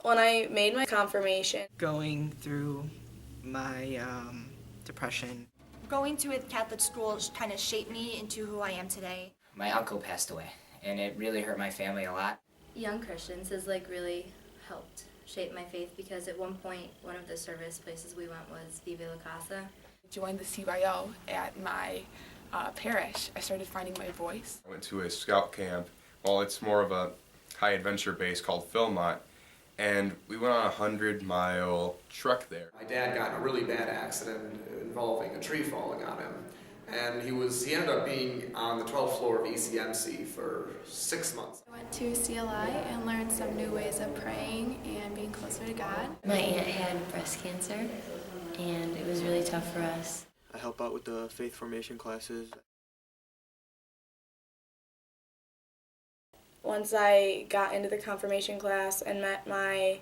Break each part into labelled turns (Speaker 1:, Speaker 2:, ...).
Speaker 1: When I made my confirmation,
Speaker 2: Going through my depression.
Speaker 3: Going to a Catholic school kind of shaped me into who I am today.
Speaker 4: My uncle passed away, and it really hurt my family a lot.
Speaker 5: Young Christians has really helped shape my faith, because at one point one of the service places we went was Viva La Casa.
Speaker 6: Joined the CYO at my parish. I started finding my voice.
Speaker 7: I went to a scout camp. Well, it's more of a high adventure base called Philmont, and we went on a 100-mile trek there.
Speaker 8: My dad got in a really bad accident involving a tree falling on him, and he ended up being on the 12th floor of ECMC for 6 months.
Speaker 9: I went to CLI and learned some new ways of praying and being closer to God.
Speaker 10: My aunt had breast cancer, and it was really tough for us.
Speaker 11: I help out with the faith formation classes.
Speaker 1: once I got into the confirmation class and met my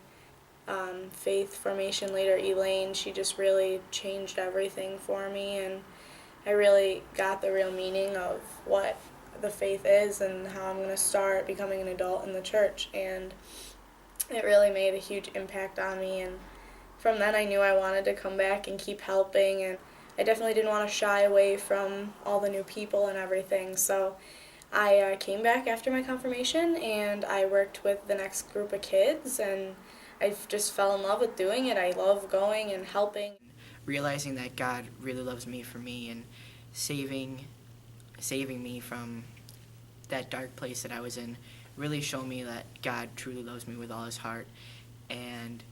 Speaker 1: faith formation leader, Elaine, she just really changed everything for me, and I really got the real meaning of what the faith is and how I'm going to start becoming an adult in the church, and it really made a huge impact on me. And from then I knew I wanted to come back and keep helping, and I definitely didn't want to shy away from all the new people and everything. So I came back after my confirmation, and I worked with the next group of kids, and I just fell in love with doing it. I love going and helping.
Speaker 2: Realizing that God really loves me for me and saving me from that dark place that I was in really showed me that God truly loves me with all his heart, and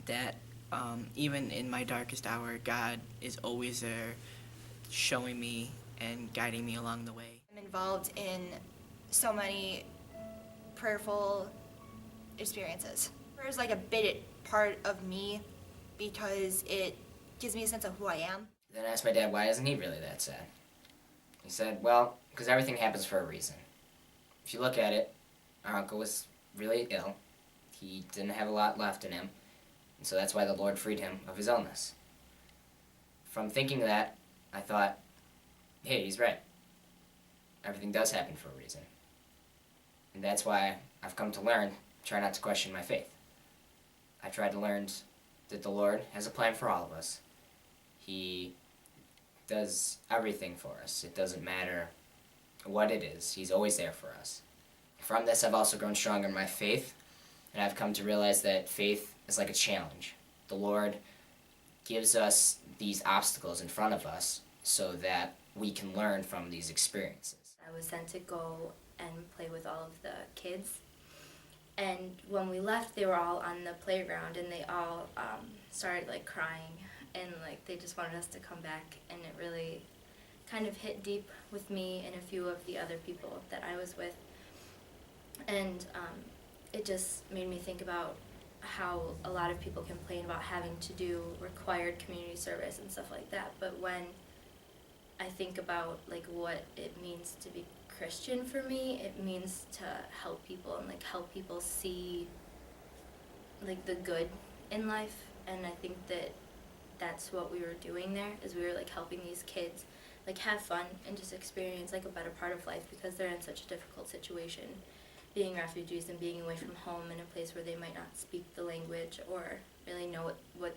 Speaker 2: that even in my darkest hour, God is always there showing me and guiding me along the way.
Speaker 3: I'm involved in so many prayerful experiences. Prayer is like a big part of me because it gives me a sense of who I am.
Speaker 4: Then I asked my dad, why isn't he really that sad? He said, well, because everything happens for a reason. If you look at it, our uncle was really ill. He didn't have a lot left in him, and so that's why the Lord freed him of his illness. From thinking that, I thought, hey, he's right. Everything does happen for a reason. And that's why I've come to learn, try not to question my faith. I tried to learn that the Lord has a plan for all of us. He does everything for us. It doesn't matter what it is. He's always there for us. From this, I've also grown stronger in my faith, and I've come to realize that faith is like a challenge. The Lord gives us these obstacles in front of us so that we can learn from these experiences.
Speaker 5: I was sent to go and play with all of the kids, and when we left, they were all on the playground, and they all started crying, and they just wanted us to come back, and it really kind of hit deep with me and a few of the other people that I was with, and it just made me think about how a lot of people complain about having to do required community service and stuff like that, but when I think about what it means to be Christian for me, it means to help people and help people see the good in life, and I think that that's what we were doing there, is we were helping these kids have fun and just experience a better part of life, because they're in such a difficult situation, being refugees and being away from home in a place where they might not speak the language or really know what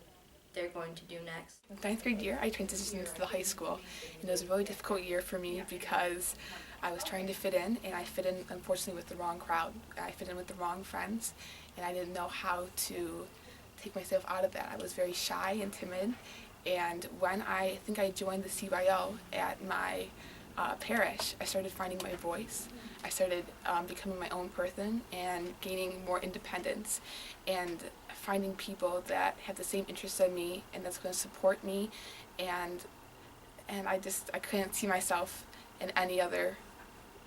Speaker 5: they're going to do next.
Speaker 6: In 9th grade year, I transitioned into the high school, and it was a really difficult year for me because I was trying to fit in, and I fit in, unfortunately, with the wrong crowd. I fit in with the wrong friends, and I didn't know how to take myself out of that. I was very shy and timid, and when I think I joined the CYO at my parish, I started finding my voice. I started becoming my own person and gaining more independence and finding people that have the same interests as me and that's going to support me, and I couldn't see myself in any other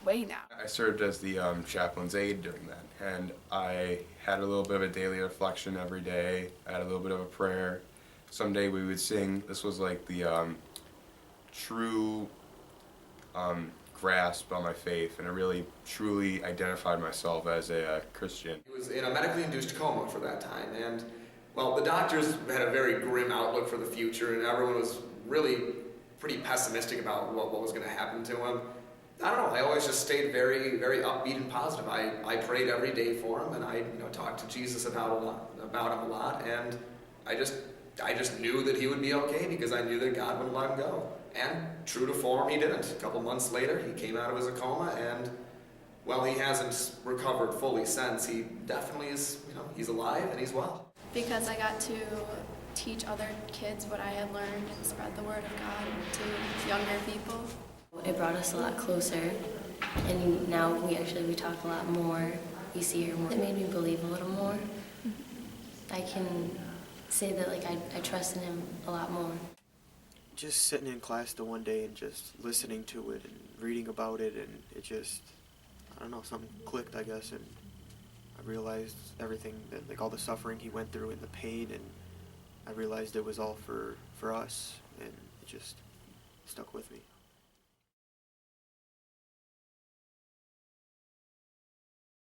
Speaker 6: way now.
Speaker 7: I served as the chaplain's aide during that, and I had a little bit of a daily reflection every day. I had a little bit of a prayer. Someday we would sing. This was the true grasp on my faith, and I really truly identified myself as a Christian.
Speaker 8: He was in a medically induced coma for that time, and well, the doctors had a very grim outlook for the future, and everyone was really pretty pessimistic about what was going to happen to him. I don't know, I always just stayed very, very upbeat and positive. I prayed every day for him, and I talked to Jesus about him a lot, and I just knew that he would be okay because I knew that God wouldn't let him go. And true to form, he didn't. A couple months later, he came out of his coma, and well, he hasn't recovered fully since. He definitely is, he's alive and he's well.
Speaker 9: Because I got to teach other kids what I had learned and spread the word of God to younger people.
Speaker 10: It brought us a lot closer, and now we talk a lot more. We see her more. It made me believe a little more. I can say that I trust in him a lot more.
Speaker 11: Just sitting in class the one day and just listening to it and reading about it, and it just, I don't know, something clicked, I guess, and I realized everything, that all the suffering he went through and the pain, and I realized it was all for us, and it just stuck with me.